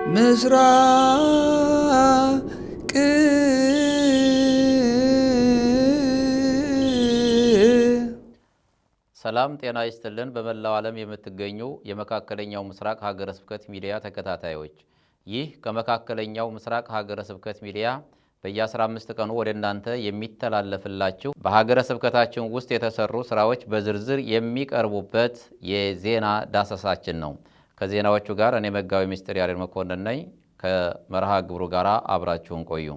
ምስራቅ ሰላም ጤና ይስጥልን። በመላው ዓለም የምትገኙ የመካከለኛው ምስራቅ ሀገረ ስብከት ሚዲያ ተከታታዮች፣ ይህ ከመካከለኛው ምስራቅ ሀገረ ስብከት ሚዲያ በየ15 ቀኑ ወደ እናንተ የሚተላለፍላችሁ በሀገረ ስብከታችን ውስጥ የተሰሩ ስራዎች በዝርዝር የሚቀርቡበት የዜና ዳሰሳችን ነው። ከዜናዎቹ ጋር እኔ መጋቢ ሚስጥር ያሬድ መኮንን ነኝ። ከመርሃ ግብሩ ጋር አብራችሁን ቆዩ።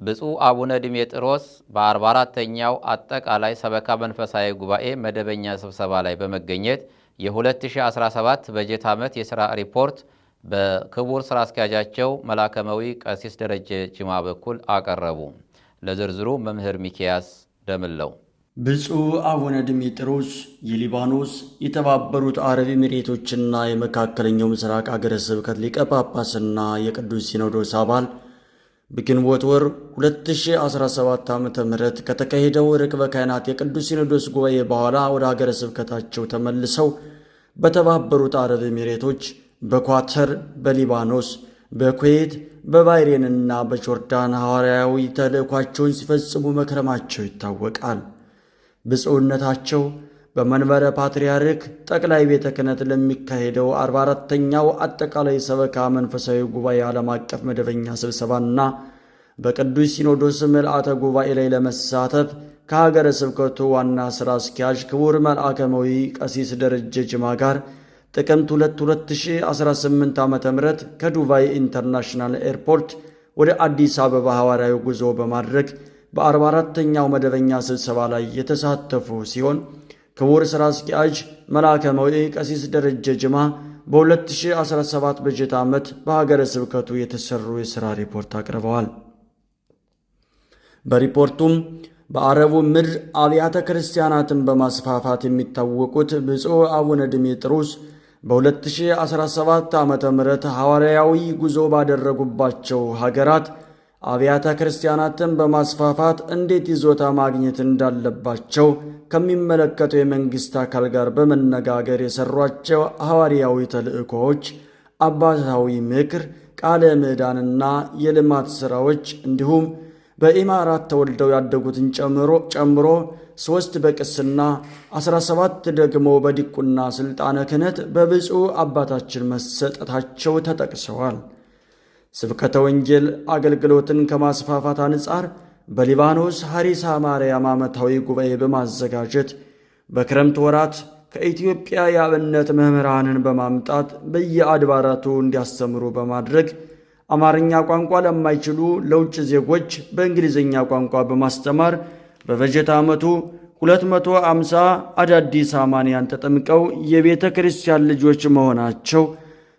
ብፁዕ አቡነ ዲሜጥሮስ በ44ኛው አጠቃላይ ሰበካ መንፈሳዊ ጉባኤ መደበኛ ስብሰባ ላይ በመገኘት የ2017 በጀት ዓመት የሥራ ሪፖርት በክቡር ሥራ አስኪያጃቸው መላከመዊ ቀሲስ ደረጀ ጅማ በኩል አቀረቡ። ለዝርዝሩ መምህር ሚኪያስ ደምለው። ብፁዕ አቡነ ዲሜጥሮስ የሊባኖስ የተባበሩት አረብ ኤሚሬቶችና የመካከለኛው ምስራቅ አገረ ስብከት ሊቀ ጳጳስና የቅዱስ ሲኖዶስ አባል በግንቦት ወር 2017 ዓ.ም ከተካሄደው ርክበ ካህናት የቅዱስ ሲኖዶስ ጉባኤ በኋላ ወደ ሀገረ ስብከታቸው ተመልሰው በተባበሩት አረብ ኤሚሬቶች፣ በኳተር፣ በሊባኖስ፣ በኩዌት፣ በባህሬንና በጆርዳን ሐዋርያዊ ተልእኳቸውን ሲፈጽሙ መክረማቸው ይታወቃል። ብፁዕነታቸው በመንበረ ፓትርያርክ ጠቅላይ ቤተ ክህነት ለሚካሄደው 44ኛው አጠቃላይ ሰበካ መንፈሳዊ ጉባኤ ዓለም አቀፍ መደበኛ ስብሰባና በቅዱስ ሲኖዶስ ምልአተ ጉባኤ ላይ ለመሳተፍ ከሀገረ ስብከቱ ዋና ሥራ አስኪያጅ ክቡር መልአከመዊ ቀሲስ ደረጀ ጅማ ጋር ጥቅምት 2 2018 ዓ.ም ከዱባይ ኢንተርናሽናል ኤርፖርት ወደ አዲስ አበባ ሐዋርያዊ ጉዞ በማድረግ በ44ኛው መደበኛ ስብሰባ ላይ የተሳተፉ ሲሆን ክቡር ሥራ አስኪያጅ መልአከመዊ ቀሲስ ደረጀ ጅማ በ2017 በጀት ዓመት በሀገረ ስብከቱ የተሰሩ የሥራ ሪፖርት አቅርበዋል። በሪፖርቱም በአረቡ ምድር አብያተ ክርስቲያናትን በማስፋፋት የሚታወቁት ብፁዕ አቡነ ዲሜጥሮስ በ2017 ዓ.ም ሐዋርያዊ ጉዞ ባደረጉባቸው ሀገራት አብያተ ክርስቲያናትን በማስፋፋት እንዴት ይዞታ ማግኘት እንዳለባቸው ከሚመለከተው የመንግሥት አካል ጋር በመነጋገር የሠሯቸው ሐዋርያዊ ተልእኮዎች፣ አባታዊ ምክር፣ ቃለ ምዕዳንና የልማት ሥራዎች እንዲሁም በኢማራት ተወልደው ያደጉትን ጨምሮ 3 በቅስና 17 ደግሞ በዲቁና ሥልጣነ ክህነት በብፁዕ አባታችን መሰጠታቸው ተጠቅሰዋል። ስብከተ ወንጌል አገልግሎትን ከማስፋፋት አንጻር በሊባኖስ ሐሪሳ ማርያም ዓመታዊ ጉባኤ በማዘጋጀት በክረምት ወራት ከኢትዮጵያ የአብነት መምህራንን በማምጣት በየአድባራቱ እንዲያስተምሩ በማድረግ አማርኛ ቋንቋ ለማይችሉ ለውጭ ዜጎች በእንግሊዝኛ ቋንቋ በማስተማር በበጀት ዓመቱ 250 አዳዲስ አማንያን ተጠምቀው የቤተ ክርስቲያን ልጆች መሆናቸው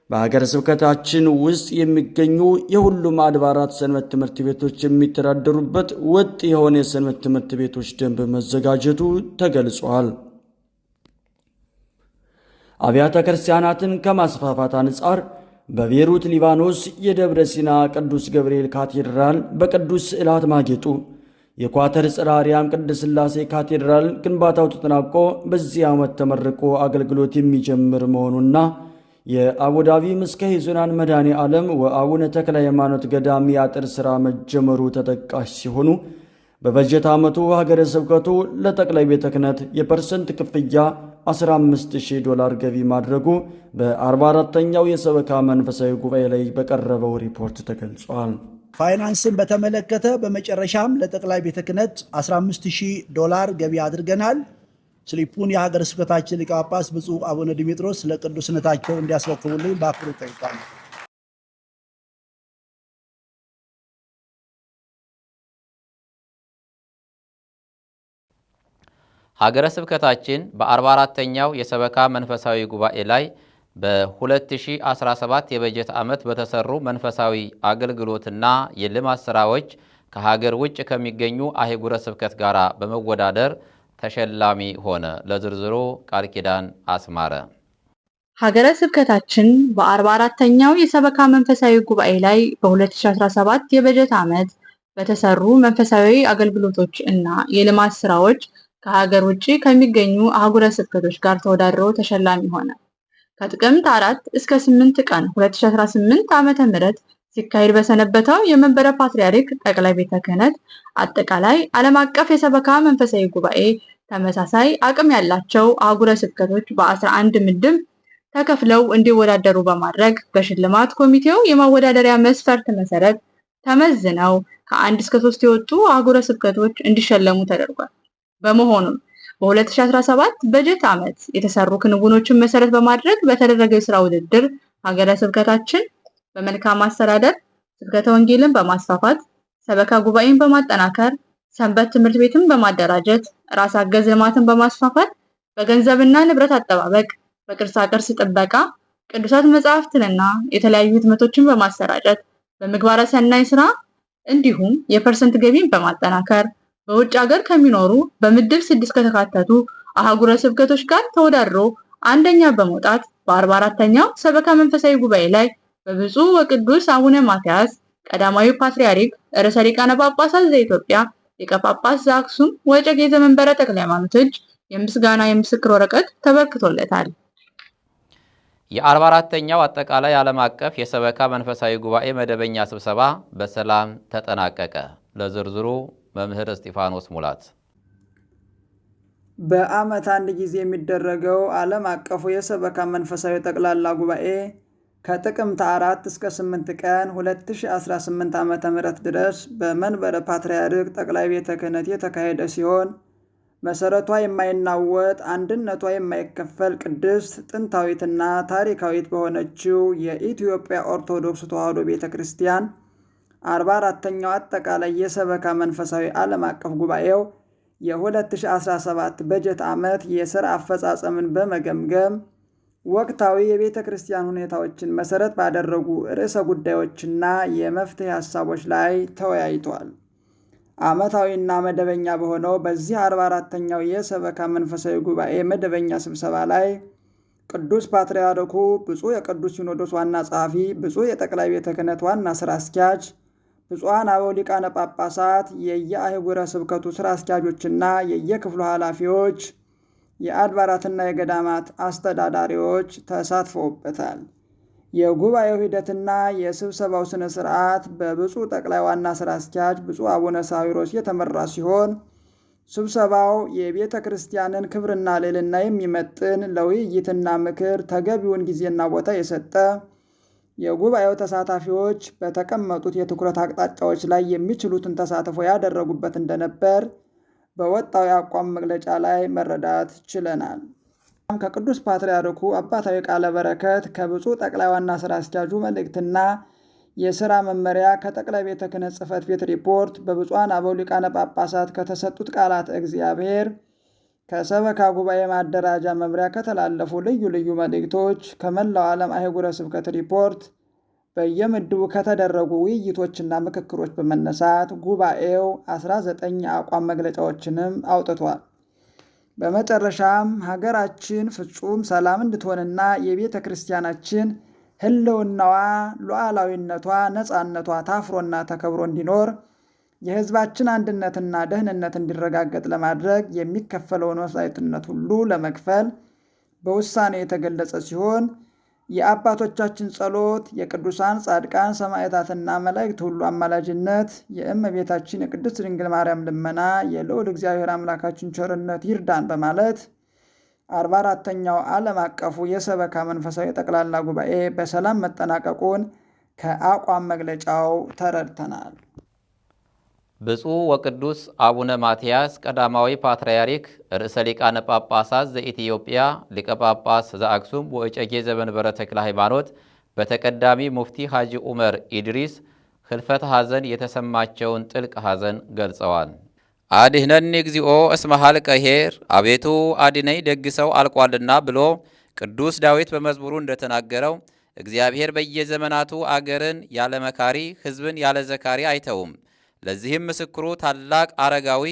በሀገረ ስብከታችን ውስጥ የሚገኙ የሁሉም አድባራት ሰንበት ትምህርት ቤቶች የሚተዳደሩበት ወጥ የሆነ የሰንበት ትምህርት ቤቶች ደንብ መዘጋጀቱ ተገልጿል። አብያተ ክርስቲያናትን ከማስፋፋት አንጻር በቤሩት ሊባኖስ የደብረ ሲና ቅዱስ ገብርኤል ካቴድራል በቅዱስ ስዕላት ማጌጡ፣ የኳተር ጽርሐ አርያም ቅድስት ሥላሴ ካቴድራል ግንባታው ተጠናቆ በዚህ ዓመት ተመርቆ አገልግሎት የሚጀምር መሆኑና የአቡዳቢ ምስካየ ኅዙናን መድኃኔ ዓለም ወአቡነ ተክለ ሃይማኖት ገዳም የአጥር ሥራ መጀመሩ ተጠቃሽ ሲሆኑ በበጀት ዓመቱ ሀገረ ስብከቱ ለጠቅላይ ቤተ ክህነት የፐርሰንት ክፍያ $15,000 ገቢ ማድረጉ በ44ኛው የሰበካ መንፈሳዊ ጉባኤ ላይ በቀረበው ሪፖርት ተገልጿል። ፋይናንስን በተመለከተ በመጨረሻም ለጠቅላይ ቤተ ክህነት $15,000 ገቢ አድርገናል። ስሊፑን የሀገረ ስብከታችን ሊቀ ጳጳስ ብፁዕ አቡነ ዲሜጥሮስ ለቅዱስነታቸው እንዲያስረክቡልኝ በአክብሮት ጠይቃለሁ። ሀገረ ስብከታችን በ44ኛው የሰበካ መንፈሳዊ ጉባኤ ላይ በ2017 የበጀት ዓመት በተሰሩ መንፈሳዊ አገልግሎትና የልማት ሥራዎች ከሀገር ውጭ ከሚገኙ አህጉረ ስብከት ጋር በመወዳደር ተሸላሚ ሆነ። ለዝርዝሩ ቃል ኪዳን አስማረ። ሀገረ ስብከታችን በ44ኛው የሰበካ መንፈሳዊ ጉባኤ ላይ በ2017 የበጀት ዓመት በተሰሩ መንፈሳዊ አገልግሎቶች እና የልማት ሥራዎች ከሀገር ውጭ ከሚገኙ አህጉረ ስብከቶች ጋር ተወዳድሮ ተሸላሚ ሆነ። ከጥቅምት 4 እስከ 8 ቀን 2018 ዓመተ ምህረት ሲካሄድ በሰነበተው የመንበረ ፓትርያርክ ጠቅላይ ቤተ ክህነት አጠቃላይ ዓለም አቀፍ የሰበካ መንፈሳዊ ጉባኤ ተመሳሳይ አቅም ያላቸው አህጉረ ስብከቶች በ11 ምድብ ተከፍለው እንዲወዳደሩ በማድረግ በሽልማት ኮሚቴው የማወዳደሪያ መስፈርት መሰረት ተመዝነው ከ1 እስከ 3 የወጡ አህጉረ ስብከቶች እንዲሸለሙ ተደርጓል። በመሆኑም በ2017 በጀት ዓመት የተሰሩ ክንውኖችን መሰረት በማድረግ በተደረገው የሥራ ውድድር ሀገረ ስብከታችን በመልካም አስተዳደር፣ ስብከተ ወንጌልን በማስፋፋት፣ ሰበካ ጉባኤን በማጠናከር፣ ሰንበት ትምህርት ቤትን በማደራጀት፣ ራስ አገዝ ልማትን በማስፋፋት፣ በገንዘብና ንብረት አጠባበቅ፣ በቅርሳ ቅርስ ጥበቃ፣ ቅዱሳት መጻሕፍትንና የተለያዩ ህትመቶችን በማሰራጨት፣ በምግባረ ሰናይ ስራ እንዲሁም የፐርሰንት ገቢን በማጠናከር በውጭ ሀገር ከሚኖሩ በምድብ 6 ከተካተቱ አህጉረ ስብከቶች ጋር ተወዳድሮ አንደኛ በመውጣት በ44ኛው ሰበካ መንፈሳዊ ጉባኤ ላይ በብፁዕ ወቅዱስ አቡነ ማትያስ ቀዳማዊ ፓትርያርክ ርዕሰ ሊቃነ ጳጳሳት ዘኢትዮጵያ ሊቀ ጳጳስ ዘአክሱም ወዕጨጌ ዘመንበረ ተክለ ሃይማኖት እጅ የምስጋና የምስክር ወረቀት ተበርክቶለታል። የ44ኛው አጠቃላይ ዓለም አቀፍ የሰበካ መንፈሳዊ ጉባኤ መደበኛ ስብሰባ በሰላም ተጠናቀቀ። ለዝርዝሩ መምህር እስጢፋኖስ ሙላት። በዓመት አንድ ጊዜ የሚደረገው ዓለም አቀፉ የሰበካ መንፈሳዊ ጠቅላላ ጉባኤ ከጥቅምት 4 እስከ 8 ቀን 2018 ዓ.ም ድረስ በመንበረ ፓትርያርክ ጠቅላይ ቤተ ክህነት የተካሄደ ሲሆን መሰረቷ የማይናወጥ አንድነቷ የማይከፈል ቅድስት ጥንታዊትና ታሪካዊት በሆነችው የኢትዮጵያ ኦርቶዶክስ ተዋሕዶ ቤተ ክርስቲያን 44ኛው አጠቃላይ የሰበካ መንፈሳዊ ዓለም አቀፍ ጉባኤው የ2017 በጀት ዓመት የሥራ አፈጻጸምን በመገምገም ወቅታዊ የቤተ ክርስቲያን ሁኔታዎችን መሰረት ባደረጉ ርዕሰ ጉዳዮችና የመፍትሄ ሐሳቦች ላይ ተወያይቷል። ዓመታዊና መደበኛ በሆነው በዚህ 44ኛው የሰበካ መንፈሳዊ ጉባኤ መደበኛ ስብሰባ ላይ ቅዱስ ፓትርያርኩ፣ ብፁዕ የቅዱስ ሲኖዶስ ዋና ጸሐፊ፣ ብፁዕ የጠቅላይ ቤተ ክህነት ዋና ሥራ አስኪያጅ፣ ብፁዓን አበው ሊቃነ ጳጳሳት፣ የየአህጉረ ስብከቱ ሥራ አስኪያጆችና የየክፍሉ ኃላፊዎች፣ የአድባራትና የገዳማት አስተዳዳሪዎች ተሳትፈውበታል። የጉባኤው ሂደትና የስብሰባው ሥነ ሥርዓት በብፁዕ ጠቅላይ ዋና ሥራ አስኪያጅ ብፁዕ አቡነ ሳዊሮስ የተመራ ሲሆን ስብሰባው የቤተ ክርስቲያንን ክብርና ልዕልና የሚመጥን ለውይይትና ምክር ተገቢውን ጊዜና ቦታ የሰጠ፣ የጉባኤው ተሳታፊዎች በተቀመጡት የትኩረት አቅጣጫዎች ላይ የሚችሉትን ተሳትፎ ያደረጉበት እንደነበር በወጣው የአቋም መግለጫ ላይ መረዳት ችለናል። ከቅዱስ ፓትርያርኩ አባታዊ ቃለ በረከት፣ ከብፁዕ ጠቅላይ ዋና ሥራ አስኪያጁ መልእክትና የሥራ መመሪያ፣ ከጠቅላይ ቤተ ክህነት ጽሕፈት ቤት ሪፖርት፣ በብፁዓን አበው ሊቃነ ጳጳሳት ከተሰጡት ቃላት እግዚአብሔር፣ ከሰበካ ጉባኤ ማደራጃ መምሪያ ከተላለፉ ልዩ ልዩ መልእክቶች፣ ከመላው ዓለም አህጉረ ስብከት ሪፖርት፣ በየምድቡ ከተደረጉ ውይይቶችና ምክክሮች በመነሳት ጉባኤው 19 የአቋም መግለጫዎችንም አውጥቷል። በመጨረሻም ሀገራችን ፍጹም ሰላም እንድትሆንና የቤተ ክርስቲያናችን ሕልውናዋ፣ ሉዓላዊነቷ፣ ነፃነቷ ታፍሮና ተከብሮ እንዲኖር የሕዝባችን አንድነትና ደህንነት እንዲረጋገጥ ለማድረግ የሚከፈለውን መስዋዕትነት ሁሉ ለመክፈል በውሳኔ የተገለጸ ሲሆን የአባቶቻችን ጸሎት፣ የቅዱሳን ጻድቃን ሰማዕታትና መላእክት ሁሉ አማላጅነት፣ የእመቤታችን የቅድስት ድንግል ማርያም ልመና፣ የልዑል እግዚአብሔር አምላካችን ቸርነት ይርዳን በማለት 44ኛው ዓለም አቀፉ የሰበካ መንፈሳዊ ጠቅላላ ጉባኤ በሰላም መጠናቀቁን ከአቋም መግለጫው ተረድተናል። ብፁዕ ወቅዱስ አቡነ ማትያስ ቀዳማዊ ፓትርያርክ ርዕሰ ሊቃነ ጳጳሳት ዘኢትዮጵያ ሊቀ ጳጳስ ዘአክሱም ወዕጨጌ ዘመንበረ ተክለ ሃይማኖት በተቀዳሚ ሙፍቲ ሐጂ ዑመር ኢድሪስ ህልፈተ ሐዘን የተሰማቸውን ጥልቅ ሐዘን ገልጸዋል። አድኅነኒ እግዚኦ እስመ ኀልቀ ኄር፣ አቤቱ አድነኝ ደግሰው አልቋልና ብሎ ቅዱስ ዳዊት በመዝሙሩ እንደተናገረው እግዚአብሔር በየዘመናቱ አገርን ያለ መካሪ ሕዝብን ያለ ዘካሪ አይተውም። ለዚህም ምስክሩ ታላቅ አረጋዊ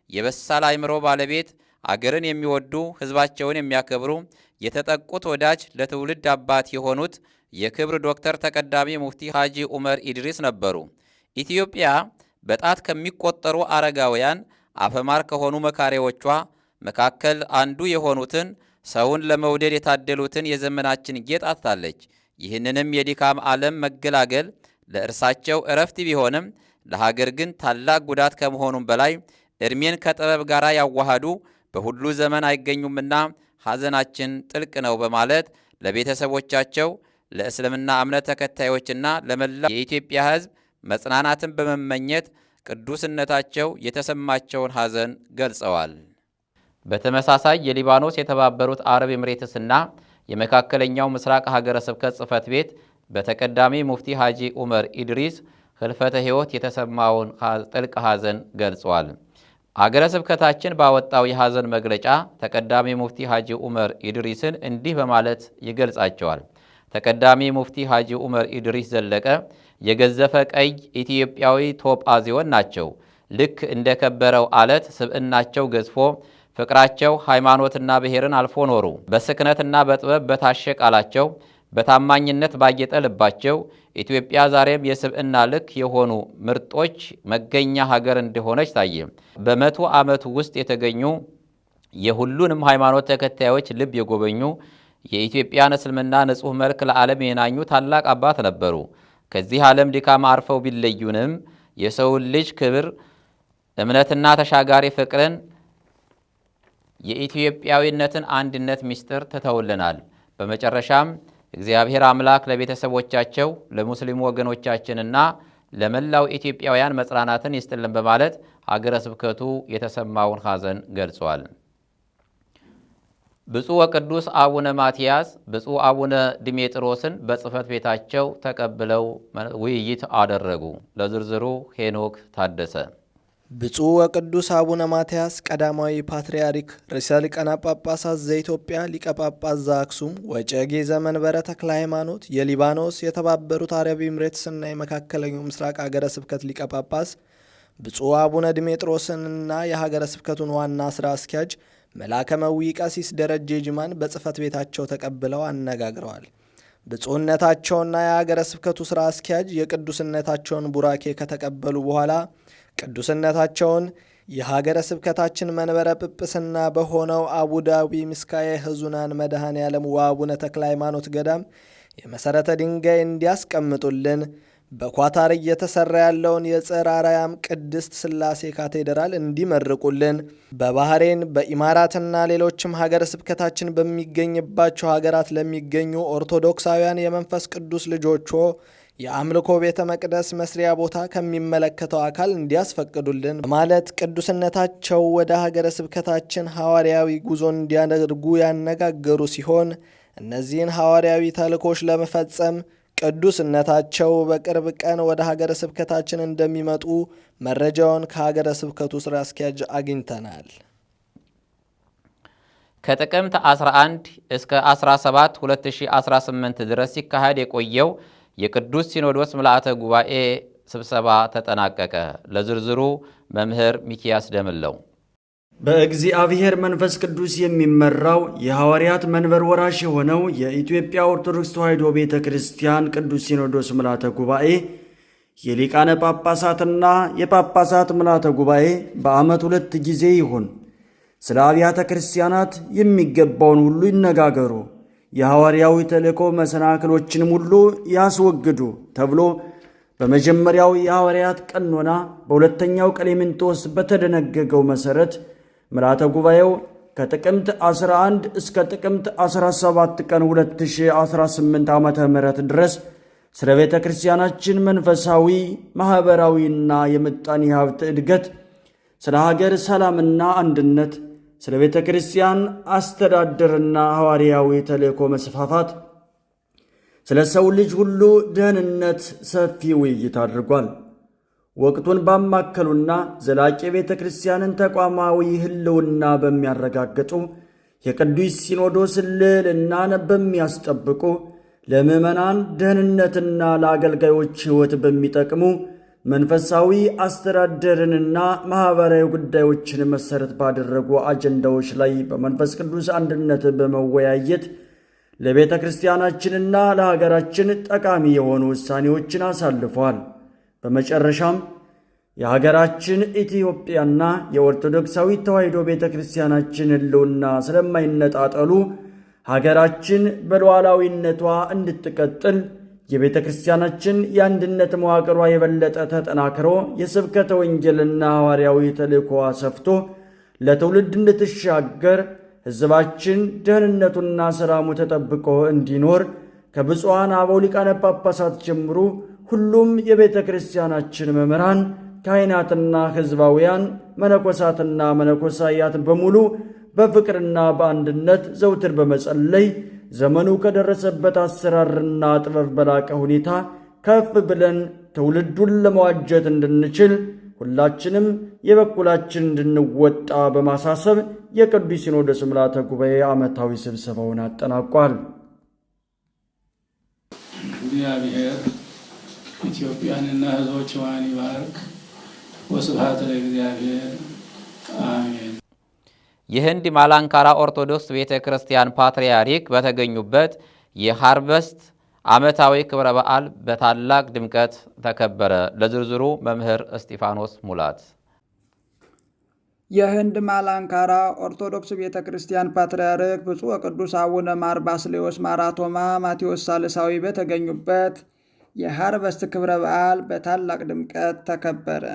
የበሳል አእምሮ ባለቤት አገርን የሚወዱ ሕዝባቸውን የሚያከብሩ የተጠቁት ወዳጅ ለትውልድ አባት የሆኑት የክብር ዶክተር ተቀዳሚ ሙፍቲ ሐጂ ዑመር ኢድሪስ ነበሩ። ኢትዮጵያ በጣት ከሚቆጠሩ አረጋውያን አፈማር ከሆኑ መካሪዎቿ መካከል አንዱ የሆኑትን ሰውን ለመውደድ የታደሉትን የዘመናችን ጌጥ አጥታለች። ይህንንም የድካም ዓለም መገላገል ለእርሳቸው እረፍት ቢሆንም ለሀገር ግን ታላቅ ጉዳት ከመሆኑም በላይ ዕድሜን ከጥበብ ጋር ያዋሃዱ በሁሉ ዘመን አይገኙምና ሐዘናችን ጥልቅ ነው በማለት ለቤተሰቦቻቸው፣ ለእስልምና እምነት ተከታዮችና ለመላው የኢትዮጵያ ሕዝብ መጽናናትን በመመኘት ቅዱስነታቸው የተሰማቸውን ሐዘን ገልጸዋል። በተመሳሳይ የሊባኖስ የተባበሩት አረብ ኤምሬትስና የመካከለኛው ምስራቅ ሀገረ ስብከት ጽሕፈት ቤት በተቀዳሚ ሙፍቲ ሐጂ ዑመር ኢድሪስ ህልፈተ ሕይወት የተሰማውን ጥልቅ ሐዘን ገልጿል። ሀገረ ስብከታችን ባወጣው የሐዘን መግለጫ ተቀዳሚ ሙፍቲ ሐጂ ዑመር ኢድሪስን እንዲህ በማለት ይገልጻቸዋል። ተቀዳሚ ሙፍቲ ሐጂ ዑመር ኢድሪስ ዘለቀ የገዘፈ ቀይ ኢትዮጵያዊ ቶጳዚዮን ናቸው። ልክ እንደ ከበረው አለት ስብዕናቸው ገዝፎ ፍቅራቸው ሃይማኖትና ብሔርን አልፎ ኖሩ። በስክነትና በጥበብ በታሸ ቃላቸው፣ በታማኝነት ባጌጠ ልባቸው ኢትዮጵያ ዛሬም የስብዕና ልክ የሆኑ ምርጦች መገኛ ሀገር እንደሆነች ታየ። በመቶ ዓመቱ ውስጥ የተገኙ የሁሉንም ሃይማኖት ተከታዮች ልብ የጎበኙ የኢትዮጵያን እስልምና ንጹሕ መልክ ለዓለም የናኙ ታላቅ አባት ነበሩ። ከዚህ ዓለም ድካም አርፈው ቢለዩንም የሰውን ልጅ ክብር፣ እምነትና ተሻጋሪ ፍቅርን የኢትዮጵያዊነትን አንድነት ምስጢር ትተውልናል። በመጨረሻም እግዚአብሔር አምላክ ለቤተሰቦቻቸው፣ ለሙስሊሙ ወገኖቻችንና ለመላው ኢትዮጵያውያን መጽናናትን ይስጥልን በማለት ሀገረ ስብከቱ የተሰማውን ሐዘን ገልጿል። ብፁዕ ወቅዱስ አቡነ ማትያስ ብፁዕ አቡነ ዲሜጥሮስን በጽሕፈት ቤታቸው ተቀብለው ውይይት አደረጉ። ለዝርዝሩ ሄኖክ ታደሰ። ብፁዕ ወቅዱስ አቡነ ማትያስ ቀዳማዊ ፓትርያርክ ርዕሰ ሊቃነ ጳጳሳት ዘኢትዮጵያ ሊቀ ጳጳስ ዘአክሱም ወዕጨጌ ዘመንበረ ተክለ ሃይማኖት የሊባኖስ የተባበሩት አረብ ኤምሬትስና የመካከለኛው ምስራቅ ሀገረ ስብከት ሊቀ ጳጳስ ብፁዕ አቡነ ዲሜጥሮስንና የሀገረ ስብከቱን ዋና ሥራ አስኪያጅ መላከመዊ ቀሲስ ደረጀ ጅማን በጽሕፈት ቤታቸው ተቀብለው አነጋግረዋል። ብፁዕነታቸውና የሀገረ ስብከቱ ሥራ አስኪያጅ የቅዱስነታቸውን ቡራኬ ከተቀበሉ በኋላ ቅዱስነታቸውን የሀገረ ስብከታችን መንበረ ጵጵስና በሆነው አቡዳቢ ምስካየ ሕዙናን መድኃኔ ዓለም ወአቡነ ተክለ ሃይማኖት ገዳም የመሠረተ ድንጋይ እንዲያስቀምጡልን፣ በኳታር እየተሠራ ያለውን የጽርሐ አርያም ቅድስት ሥላሴ ካቴድራል እንዲመርቁልን፣ በባህሬን በኢማራትና ሌሎችም ሀገረ ስብከታችን በሚገኝባቸው ሀገራት ለሚገኙ ኦርቶዶክሳውያን የመንፈስ ቅዱስ ልጆቹ የአምልኮ ቤተ መቅደስ መስሪያ ቦታ ከሚመለከተው አካል እንዲያስፈቅዱልን በማለት ቅዱስነታቸው ወደ ሀገረ ስብከታችን ሐዋርያዊ ጉዞ እንዲያደርጉ ያነጋገሩ ሲሆን እነዚህን ሐዋርያዊ ተልእኮች ለመፈጸም ቅዱስነታቸው በቅርብ ቀን ወደ ሀገረ ስብከታችን እንደሚመጡ መረጃውን ከሀገረ ስብከቱ ሥራ አስኪያጅ አግኝተናል። ከጥቅምት 11 እስከ 17 2018 ድረስ ሲካሄድ የቆየው የቅዱስ ሲኖዶስ ምልአተ ጉባኤ ስብሰባ ተጠናቀቀ። ለዝርዝሩ መምህር ሚኪያስ ደምለው። በእግዚአብሔር መንፈስ ቅዱስ የሚመራው የሐዋርያት መንበር ወራሽ የሆነው የኢትዮጵያ ኦርቶዶክስ ተዋሕዶ ቤተ ክርስቲያን ቅዱስ ሲኖዶስ ምልአተ ጉባኤ የሊቃነ ጳጳሳትና የጳጳሳት ምልአተ ጉባኤ በዓመት 2 ጊዜ ይሁን። ስለ አብያተ ክርስቲያናት የሚገባውን ሁሉ ይነጋገሩ፣ የሐዋርያዊ ተልእኮ መሰናክሎችንም ሁሉ ያስወግዱ ተብሎ በመጀመሪያው የሐዋርያት ቀኖና በሁለተኛው ቀሌምንጦስ በተደነገገው መሠረት ምልአተ ጉባኤው ከጥቅምት 11 እስከ ጥቅምት 17 ቀን 2018 ዓ.ም ድረስ ስለ ቤተ ክርስቲያናችን መንፈሳዊ፣ ማኅበራዊና የምጣኔ ሀብት እድገት፣ ስለ ሀገር ሰላምና አንድነት፣ ስለ ቤተ ክርስቲያን አስተዳደርና ሐዋርያዊ ተልእኮ መስፋፋት፣ ስለ ሰው ልጅ ሁሉ ደህንነት ሰፊ ውይይት አድርጓል። ወቅቱን ባማከሉና ዘላቂ ቤተ ክርስቲያንን ተቋማዊ ሕልውና በሚያረጋግጡ የቅዱስ ሲኖዶስ ልዕልናን በሚያስጠብቁ ለምዕመናን ደህንነትና ለአገልጋዮች ሕይወት በሚጠቅሙ መንፈሳዊ አስተዳደርንና ማኅበራዊ ጉዳዮችን መሠረት ባደረጉ አጀንዳዎች ላይ በመንፈስ ቅዱስ አንድነት በመወያየት ለቤተ ክርስቲያናችንና ለሀገራችን ጠቃሚ የሆኑ ውሳኔዎችን አሳልፏል። በመጨረሻም የሀገራችን ኢትዮጵያና የኦርቶዶክሳዊት ተዋሕዶ ቤተ ክርስቲያናችን ሕልውና ስለማይነጣጠሉ ሀገራችን በሉዓላዊነቷ እንድትቀጥል የቤተ ክርስቲያናችን የአንድነት መዋቅሯ የበለጠ ተጠናክሮ የስብከተ ወንጌልና ሐዋርያዊ ተልእኮዋ ሰፍቶ ለትውልድ እንድትሻገር ሕዝባችን ደህንነቱና ሰላሙ ተጠብቆ እንዲኖር ከብፁዓን አበው ሊቃነ ጳጳሳት ጀምሮ ሁሉም የቤተ ክርስቲያናችን መምህራን፣ ካህናትና ሕዝባውያን፣ መነኮሳትና መነኮሳያት በሙሉ በፍቅርና በአንድነት ዘውትር በመጸለይ ዘመኑ ከደረሰበት አሰራርና ጥበብ በላቀ ሁኔታ ከፍ ብለን ትውልዱን ለመዋጀት እንድንችል ሁላችንም የበኩላችን እንድንወጣ በማሳሰብ የቅዱስ ሲኖዶስ ምልዓተ ጉባኤ ዓመታዊ ስብሰባውን አጠናቋል። እግዚአብሔር ኢትዮጵያንና ሕዝቦቿን ይባርክ። ወስብሐት ለእግዚአብሔር አሜን። የህንድ ማላንካራ ኦርቶዶክስ ቤተ ክርስቲያን ፓትርያርክ በተገኙበት የሃርቨስት ዓመታዊ ክብረ በዓል በታላቅ ድምቀት ተከበረ። ለዝርዝሩ መምህር እስጢፋኖስ ሙላት። የህንድ ማላንካራ ኦርቶዶክስ ቤተ ክርስቲያን ፓትርያርክ ብፁዕ ወቅዱስ አቡነ ማር ባስልዮስ ማራቶማ ማቴዎስ ሳልሳዊ በተገኙበት የሃርቨስት ክብረ በዓል በታላቅ ድምቀት ተከበረ።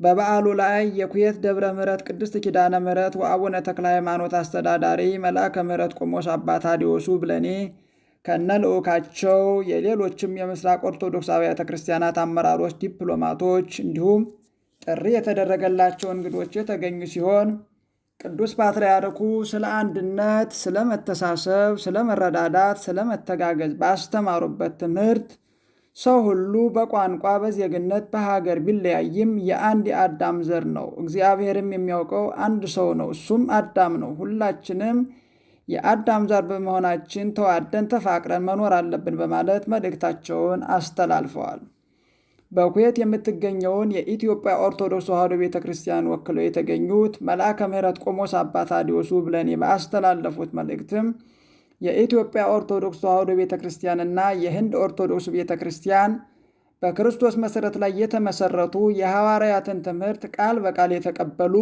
በበዓሉ ላይ የኩዌት ደብረ ምሕረት ቅድስት ኪዳነ ምሕረት ወአቡነ ተክለ ሃይማኖት አስተዳዳሪ መልአከ ምሕረት ቆሞስ አባ ታዲዮሱ ብለኔ ከነ ልዑካቸው፣ የሌሎችም የምስራቅ ኦርቶዶክስ አብያተ ክርስቲያናት አመራሮች፣ ዲፕሎማቶች እንዲሁም ጥሪ የተደረገላቸው እንግዶች የተገኙ ሲሆን ቅዱስ ፓትርያርኩ ስለ አንድነት፣ ስለ መተሳሰብ፣ ስለ መረዳዳት፣ ስለ መተጋገዝ ባስተማሩበት ትምህርት ሰው ሁሉ በቋንቋ በዜግነት በሀገር ቢለያይም የአንድ የአዳም ዘር ነው። እግዚአብሔርም የሚያውቀው አንድ ሰው ነው፣ እሱም አዳም ነው። ሁላችንም የአዳም ዘር በመሆናችን ተዋደን ተፋቅረን መኖር አለብን በማለት መልእክታቸውን አስተላልፈዋል። በኩዌት የምትገኘውን የኢትዮጵያ ኦርቶዶክስ ተዋሕዶ ቤተ ክርስቲያን ወክለው የተገኙት መልአከ ምሕረት ቆሞስ አባ ታዲዮሱ ብለኔ ባስተላለፉት መልእክትም የኢትዮጵያ ኦርቶዶክስ ተዋሕዶ ቤተ ክርስቲያንና የህንድ ኦርቶዶክስ ቤተ ክርስቲያን በክርስቶስ መሠረት ላይ የተመሰረቱ የሐዋርያትን ትምህርት ቃል በቃል የተቀበሉ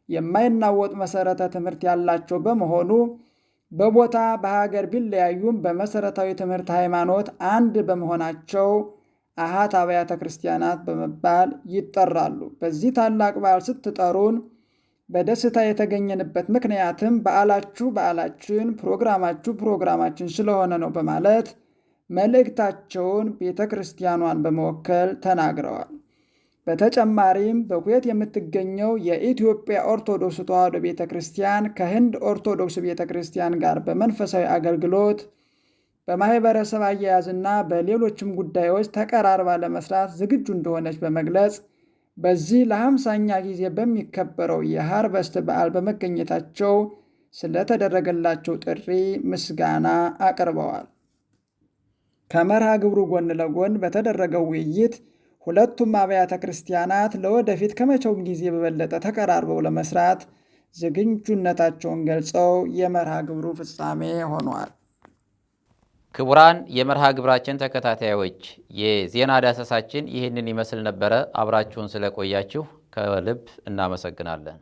የማይናወጥ መሠረተ ትምህርት ያላቸው በመሆኑ በቦታ በሀገር ቢለያዩም በመሠረታዊ ትምህርት ሃይማኖት አንድ በመሆናቸው አሃት አብያተ ክርስቲያናት በመባል ይጠራሉ። በዚህ ታላቅ በዓል ስትጠሩን በደስታ የተገኘንበት ምክንያትም በዓላችሁ በዓላችን፣ ፕሮግራማችሁ ፕሮግራማችን ስለሆነ ነው በማለት መልእክታቸውን ቤተ ክርስቲያኗን በመወከል ተናግረዋል። በተጨማሪም በኩዌት የምትገኘው የኢትዮጵያ ኦርቶዶክስ ተዋሕዶ ቤተ ክርስቲያን ከህንድ ኦርቶዶክስ ቤተ ክርስቲያን ጋር በመንፈሳዊ አገልግሎት፣ በማህበረሰብ አያያዝና በሌሎችም ጉዳዮች ተቀራርባ ለመስራት ዝግጁ እንደሆነች በመግለጽ በዚህ ለ50ኛ ጊዜ በሚከበረው የሃርቨስት በዓል በመገኘታቸው ስለተደረገላቸው ጥሪ ምስጋና አቅርበዋል። ከመርሃ ግብሩ ጎን ለጎን በተደረገው ውይይት ሁለቱም አብያተ ክርስቲያናት ለወደፊት ከመቼውም ጊዜ በበለጠ ተቀራርበው ለመስራት ዝግጁነታቸውን ገልጸው የመርሃ ግብሩ ፍጻሜ ሆኗል። ክቡራን የመርሃ ግብራችን ተከታታዮች የዜና ዳሰሳችን ይህንን ይመስል ነበረ። አብራችሁን ስለቆያችሁ ከልብ እናመሰግናለን።